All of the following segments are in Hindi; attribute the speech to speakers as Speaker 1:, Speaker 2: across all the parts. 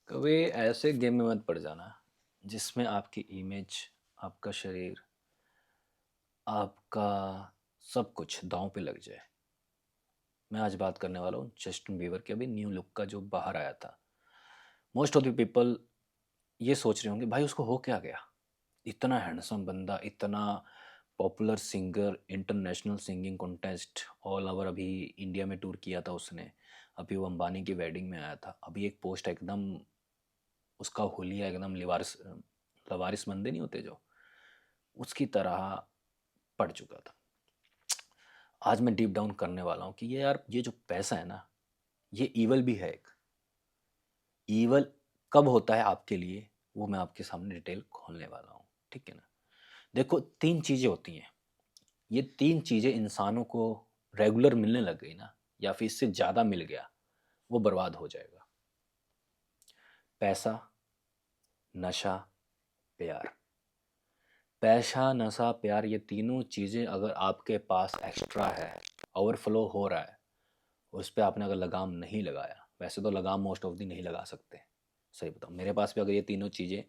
Speaker 1: कभी ऐसे गेम में मत पड़ जाना जिसमें आपकी इमेज, आपका शरीर, आपका सब कुछ दांव पे लग जाए। मैं आज बात करने वाला हूँ जस्टिन बीवर के अभी न्यू लुक का जो बाहर आया था। मोस्ट ऑफ द पीपल ये सोच रहे होंगे भाई उसको हो क्या गया। इतना हैंडसम बंदा, इतना popular singer, international singing contest all over अभी इंडिया में टूर किया था उसने। अभी वो अंबानी की वेडिंग में आया था। अभी एक पोस्ट एकदम उसका हुलिया एकदम लिवारिस लवारिस बंदे नहीं होते जो, उसकी तरह पड़ चुका था। आज मैं डीप डाउन करने वाला हूँ कि ये यार ये जो पैसा है ना, ये ईवल भी है एक। ईवल कब होता है आपके लिए, वो मैं आपके सामने डिटेल खोलने वाला हूँ। ठीक है ना। देखो, तीन चीज़ें होती हैं। ये तीन चीज़ें इंसानों को रेगुलर मिलने लग गई ना, या फिर इससे ज़्यादा मिल गया, वो बर्बाद हो जाएगा। पैसा, नशा, प्यार। पैसा, नशा, प्यार, ये तीनों चीज़ें अगर आपके पास एक्स्ट्रा है, ओवरफ्लो हो रहा है, उस पर आपने अगर लगाम नहीं लगाया, वैसे तो लगाम मोस्ट ऑफ दी नहीं लगा सकते। सही बताऊँ, मेरे पास भी अगर ये तीनों चीज़ें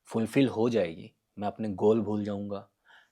Speaker 1: फुलफ़िल हो जाएगी, मैं अपने गोल भूल जाऊँगा,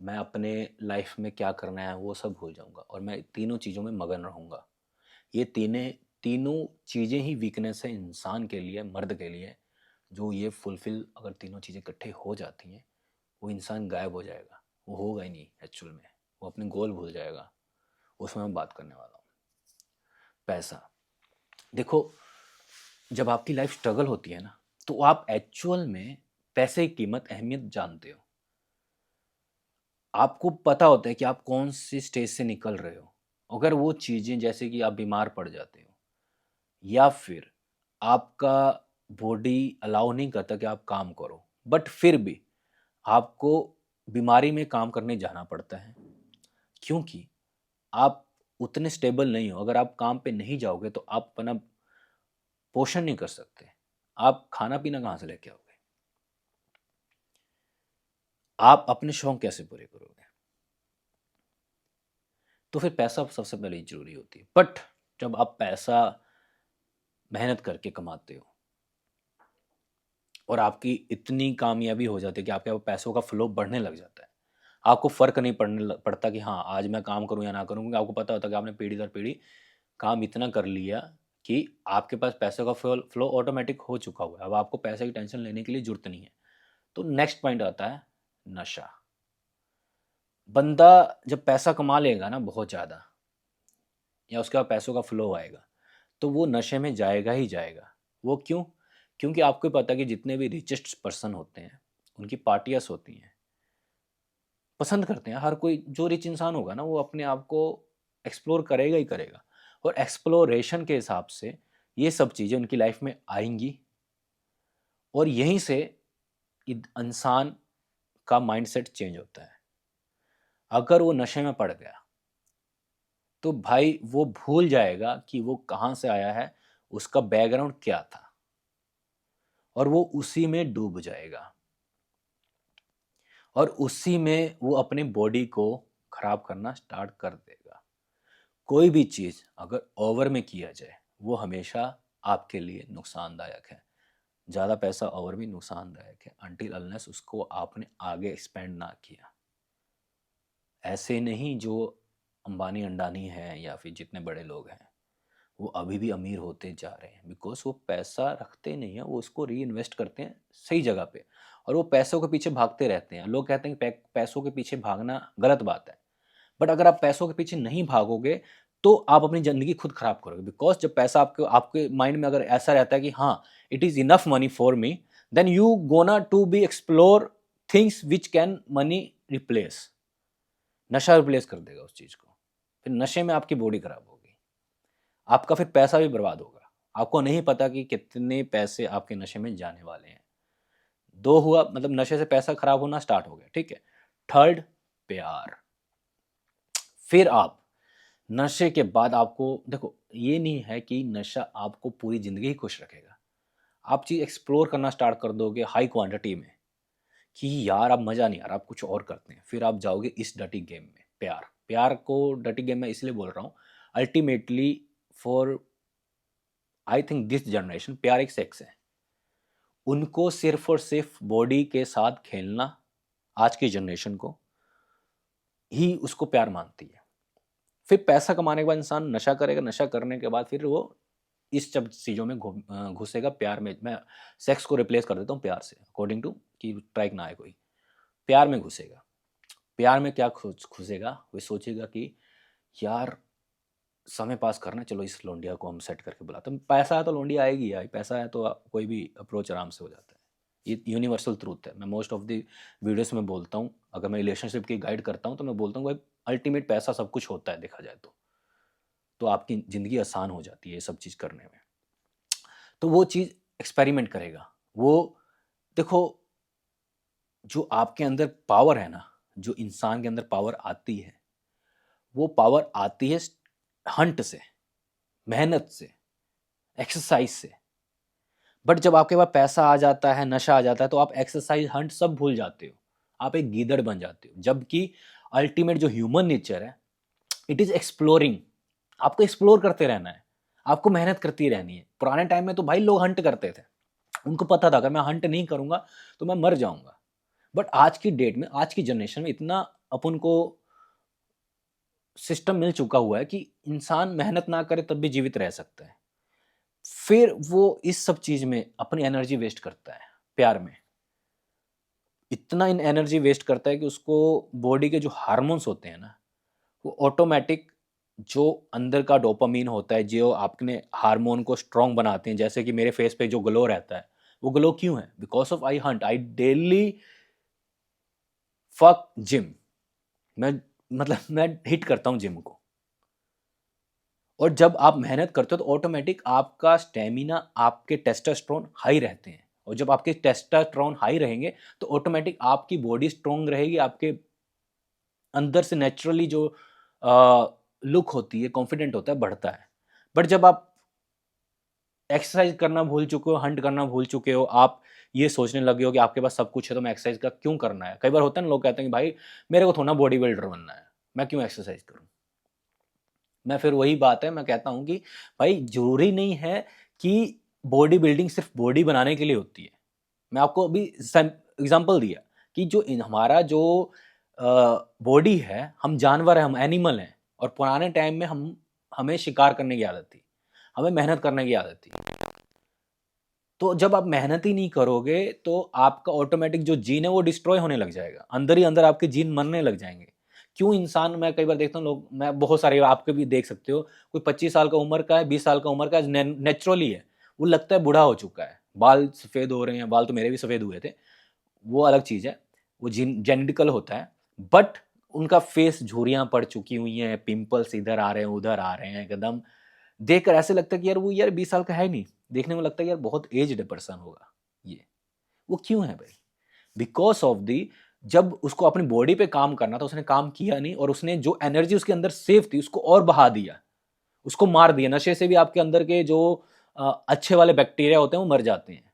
Speaker 1: मैं अपने लाइफ में क्या करना है वो सब भूल जाऊँगा, और मैं तीनों चीज़ों में मगन रहूँगा। ये तीनों चीज़ें ही वीकनेस है इंसान के लिए, मर्द के लिए। जो ये फुलफ़िल अगर तीनों चीज़ें इकट्ठे हो जाती हैं, वो इंसान गायब हो जाएगा। वो होगा ही नहीं एक्चुअल में, वो अपने गोल भूल जाएगा। उसमें मैं बात करने वाला हूँ। पैसा। देखो, जब आपकी लाइफ स्ट्रगल होती है ना, तो आप एक्चुअल में पैसे की कीमत, अहमियत जानते हो। आपको पता होता है कि आप कौन सी स्टेज से निकल रहे हो। अगर वो चीज़ें जैसे कि आप बीमार पड़ जाते हो, या फिर आपका बॉडी अलाउ नहीं करता कि आप काम करो, बट फिर भी आपको बीमारी में काम करने जाना पड़ता है, क्योंकि आप उतने स्टेबल नहीं हो। अगर आप काम पे नहीं जाओगे तो आप अपना पोषण नहीं कर सकते। आप खाना पीना कहाँ से लेके आओगे? आप अपने शौक कैसे पूरे करोगे? तो फिर पैसा सबसे पहले जरूरी होती है। बट जब आप पैसा मेहनत करके कमाते हो और आपकी इतनी कामयाबी हो जाती है कि आपके पास पैसों का फ्लो बढ़ने लग जाता है, आपको फर्क नहीं पड़ता कि हाँ आज मैं काम करूं या ना करूं, क्योंकि आपको पता होता है कि आपने पीढ़ी दर पीढ़ी काम इतना कर लिया कि आपके पास पैसों का फ्लो ऑटोमेटिक हो चुका हुआ है। अब आपको पैसे की टेंशन लेने की लिए जरूरत नहीं है। तो नेक्स्ट पॉइंट आता है नशा। बंदा जब पैसा कमा लेगा ना बहुत ज़्यादा, या उसके बाद पैसों का फ्लो आएगा, तो वो नशे में जाएगा ही जाएगा। वो क्यों? क्योंकि आपको पता है कि जितने भी रिचेस्ट पर्सन होते हैं, उनकी पार्टियास होती हैं, पसंद करते हैं। हर कोई जो रिच इंसान होगा ना, वो अपने आप को एक्सप्लोर करेगा ही करेगा, और एक्सप्लोरेशन के हिसाब से ये सब चीज़ें उनकी लाइफ में आएंगी, और यहीं से इंसान का माइंडसेट चेंज होता है। अगर वो नशे में पड़ गया तो भाई वो भूल जाएगा कि वो कहाँ से आया है, उसका बैकग्राउंड क्या था, और वो उसी में डूब जाएगा, और उसी में वो अपने बॉडी को खराब करना स्टार्ट कर देगा। कोई भी चीज़ अगर ओवर में किया जाए, वो हमेशा आपके लिए नुकसानदायक है। ज़्यादा पैसा ओवर भी नुकसानदायक है, अनटिल अनलेस उसको आपने आगे एक्सपेंड ना किया। ऐसे नहीं जो अंबानी अंडानी हैं या फिर जितने बड़े लोग हैं, वो अभी भी अमीर होते जा रहे हैं, बिकॉज वो पैसा रखते नहीं हैं, वो उसको री इन्वेस्ट करते हैं सही जगह पे। और वो पैसों के पीछे भागते रहते हैं। लोग कहते हैं कि पैसों के पीछे भागना गलत बात है, बट अगर आप पैसों के पीछे नहीं भागोगे तो आप अपनी ज़िंदगी खुद खराब करोगे। बिकॉज जब पैसा आपके आपके माइंड में अगर ऐसा रहता है कि हाँ, it is enough money for me, then you gonna to be explore things which can money replace. नशा रिप्लेस कर देगा उस चीज़ को। फिर नशे में आपकी बॉडी खराब होगी, आपका फिर पैसा भी बर्बाद होगा। आपको नहीं पता कि कितने पैसे आपके नशे में जाने वाले हैं। दो हुआ, मतलब नशे से पैसा खराब होना स्टार्ट हो गया, ठीक है। थर्ड, प्यार। फिर आप नशे के बाद, आपको देखो ये नहीं है कि नशा आपको पूरी ज़िंदगी ही खुश रखेगा। आप चीज़ एक्सप्लोर करना स्टार्ट कर दोगे हाई क्वांटिटी में कि यार अब मज़ा नहीं आ रहा, आप कुछ और करते हैं, फिर आप जाओगे इस डटी गेम में। प्यार, प्यार को डटी गेम में इसलिए बोल रहा हूँ, ultimately for I think this generation प्यार एक सेक्स है। उनको सिर्फ और सिर्फ बॉडी के साथ खेलना, आज की जनरेशन को ही उसको प्यार मानती है। फिर पैसा कमाने के बाद इंसान नशा करेगा, नशा करने के बाद फिर वो इस सब चीज़ों में घुसेगा, प्यार में। मैं सेक्स को रिप्लेस कर देता हूँ प्यार से, अकॉर्डिंग टू कि ट्राइक ना आए कोई। प्यार में घुसेगा। प्यार में क्या घुसेगा, वो सोचेगा कि यार समय पास करना, चलो इस लोंडिया को हम सेट करके बुलाते हैं। पैसा है तो लोंडिया आएगी यार, पैसा है तो कोई भी अप्रोच आराम से हो जाता है। ये यूनिवर्सल ट्रूथ है। मैं मोस्ट ऑफ द वीडियोस में बोलता हूँ, अगर मैं रिलेशनशिप की गाइड करता हूँ तो मैं बोलता हूँ भाई अल्टीमेट पैसा सब कुछ होता है देखा जाए तो आपकी ज़िंदगी आसान हो जाती है ये सब चीज़ करने में। तो वो चीज़ एक्सपेरिमेंट करेगा वो। देखो, जो आपके अंदर पावर है ना, जो इंसान के अंदर पावर आती है, वो पावर आती है हंट से, मेहनत से, एक्सरसाइज से। बट जब आपके पास पैसा आ जाता है, नशा आ जाता है, तो आप एक्सरसाइज, हंट सब भूल जाते हो। आप एक गीदड़ बन जाते हो। जबकि अल्टीमेट जो ह्यूमन नेचर है, इट इज एक्सप्लोरिंग। आपको एक्सप्लोर करते रहना है, आपको मेहनत करती रहनी है। पुराने टाइम में तो भाई लोग हंट करते थे, उनको पता था अगर मैं हंट नहीं करूंगा तो मैं मर जाऊंगा। बट आज की डेट में, आज की जनरेशन में इतना अपन को सिस्टम मिल चुका हुआ है कि इंसान मेहनत ना करे तब भी जीवित रह सकता है। फिर वो इस सब चीज में अपनी एनर्जी वेस्ट करता है। प्यार में इतना इन एनर्जी वेस्ट करता है कि उसको बॉडी के जो हार्मोन्स होते हैं ना, वो ऑटोमेटिक, जो अंदर का डोपामीन होता है, जो आपने हार्मोन को स्ट्रॉन्ग बनाते हैं, जैसे कि मेरे फेस पे जो ग्लो रहता है, वो ग्लो क्यों है? Because of I Hunt, I daily fuck gym. मैं मतलब मैं हिट करता हूँ जिम को। और जब आप मेहनत करते हो तो ऑटोमेटिक आपका स्टेमिना, आपके टेस्टोस्टेरोन हाई रहते हैं। और जब आपके टेस्टोस्टेरोन हाई रहेंगे तो ऑटोमेटिक आपकी बॉडी स्ट्रॉन्ग रहेगी, आपके अंदर से नेचुरली जो लुक होती है, कॉन्फिडेंट होता है, बढ़ता है। बट जब आप एक्सरसाइज करना भूल चुके हो, हंट करना भूल चुके हो, आप ये सोचने लगे हो कि आपके पास सब कुछ है तो मैं एक्सरसाइज का क्यों करना है। कई बार होता है ना, लोग कहते हैं कि भाई मेरे को थोड़ा बॉडी बिल्डर बनना है, मैं क्यों एक्सरसाइज करूं। मैं फिर वही बात है, मैं कहता हूं कि भाई जरूरी नहीं है कि बॉडी बिल्डिंग सिर्फ बॉडी बनाने के लिए होती है। मैं आपको अभी एग्जांपल दिया कि जो हमारा जो बॉडी है, हम जानवर हैं, हम एनिमल हैं। और पुराने टाइम में हमें शिकार करने की आदत थी, हमें मेहनत करने की आदत थी। तो जब आप मेहनत ही नहीं करोगे तो आपका ऑटोमेटिक जो जीन है वो डिस्ट्रॉय होने लग जाएगा। अंदर ही अंदर आपके जीन मरने लग जाएंगे। क्यों इंसान, मैं कई बार देखता हूँ लोग, मैं बहुत सारे, आपके भी देख सकते हो, कोई 25 साल का उम्र का है, 20 साल का उम्र का है, नेचुरली है, वो लगता है बूढ़ा हो चुका है, बाल सफ़ेद हो रहे हैं। बाल तो मेरे भी सफ़ेद हुए थे, वो अलग चीज़ है, वो जेनेटिकल होता है। बट उनका फेस, झुर्रियाँ पड़ चुकी हुई हैं, पिंपल्स इधर आ रहे हैं, उधर आ रहे हैं, एकदम देखकर ऐसे लगता है कि यार वो यार 20 साल का है नहीं। देखने में लगता है यार बहुत एज्ड पर्सन होगा ये। वो क्यों है भाई? बिकॉज ऑफ दी, जब उसको अपनी बॉडी पे काम करना था उसने काम किया नहीं, और उसने जो एनर्जी उसके अंदर सेफ थी उसको और बहा दिया, उसको मार दिया। नशे से भी आपके अंदर के जो अच्छे वाले बैक्टीरिया होते हैं वो मर जाते हैं।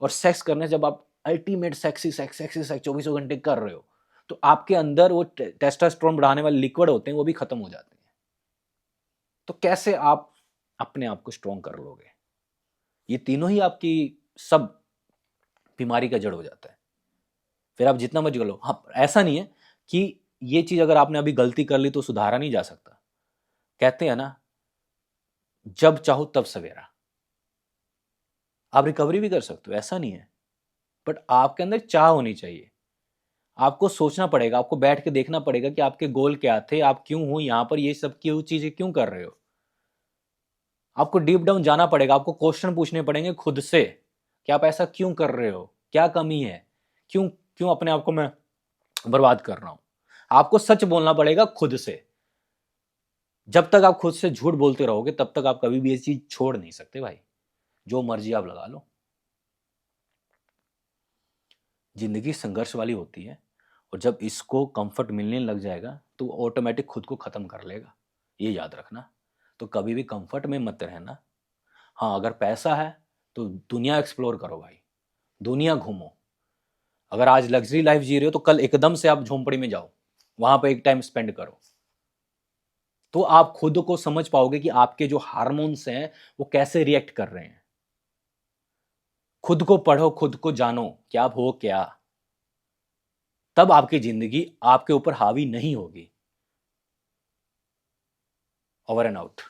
Speaker 1: और सेक्स करने, जब आप अल्टीमेट सेक्सी सेक्स 24 घंटे कर रहे हो, तो आपके अंदर वो टेस्टोस्टेरोन बढ़ाने वाले लिक्विड होते हैं वो भी खत्म हो जाते हैं। तो कैसे आप अपने आप को स्ट्रॉन्ग कर लोगे? ये तीनों ही आपकी सब बीमारी का जड़ हो जाता है। फिर आप जितना मर्जी कर लो। हाँ, ऐसा नहीं है कि ये चीज अगर आपने अभी गलती कर ली तो सुधारा नहीं जा सकता। कहते हैं ना, जब चाहो तब सवेरा। आप रिकवरी भी कर सकते हो, ऐसा नहीं है। बट आपके अंदर चाह होनी चाहिए। आपको सोचना पड़ेगा, आपको बैठ के देखना पड़ेगा कि आपके गोल क्या थे, आप क्यों हो यहाँ पर, ये सब क्यों चीजें क्यों कर रहे हो। आपको डीप डाउन जाना पड़ेगा, आपको क्वेश्चन पूछने पड़ेंगे खुद से कि आप ऐसा क्यों कर रहे हो, क्या कमी है, क्यों क्यों अपने आप को मैं बर्बाद कर रहा हूं। आपको सच बोलना पड़ेगा खुद से। जब तक आप खुद से झूठ बोलते रहोगे तब तक आप कभी भी ये चीज छोड़ नहीं सकते भाई। जो मर्जी आप लगा लो, जिंदगी संघर्ष वाली होती है। और जब इसको कंफर्ट मिलने लग जाएगा तो ऑटोमेटिक खुद को खत्म कर लेगा, ये याद रखना। तो कभी भी कंफर्ट में मत रहना। हाँ, अगर पैसा है तो दुनिया एक्सप्लोर करो भाई, दुनिया घूमो। अगर आज लग्जरी लाइफ जी रहे हो तो कल एकदम से आप झोंपड़ी में जाओ, वहां पर एक टाइम स्पेंड करो। तो आप खुद को समझ पाओगे कि आपके जो हार्मोन्स हैं वो कैसे रिएक्ट कर रहे हैं। खुद को पढ़ो, खुद को जानो कि आप हो क्या, तब आपकी जिंदगी आपके ऊपर हावी नहीं होगी। Over and out.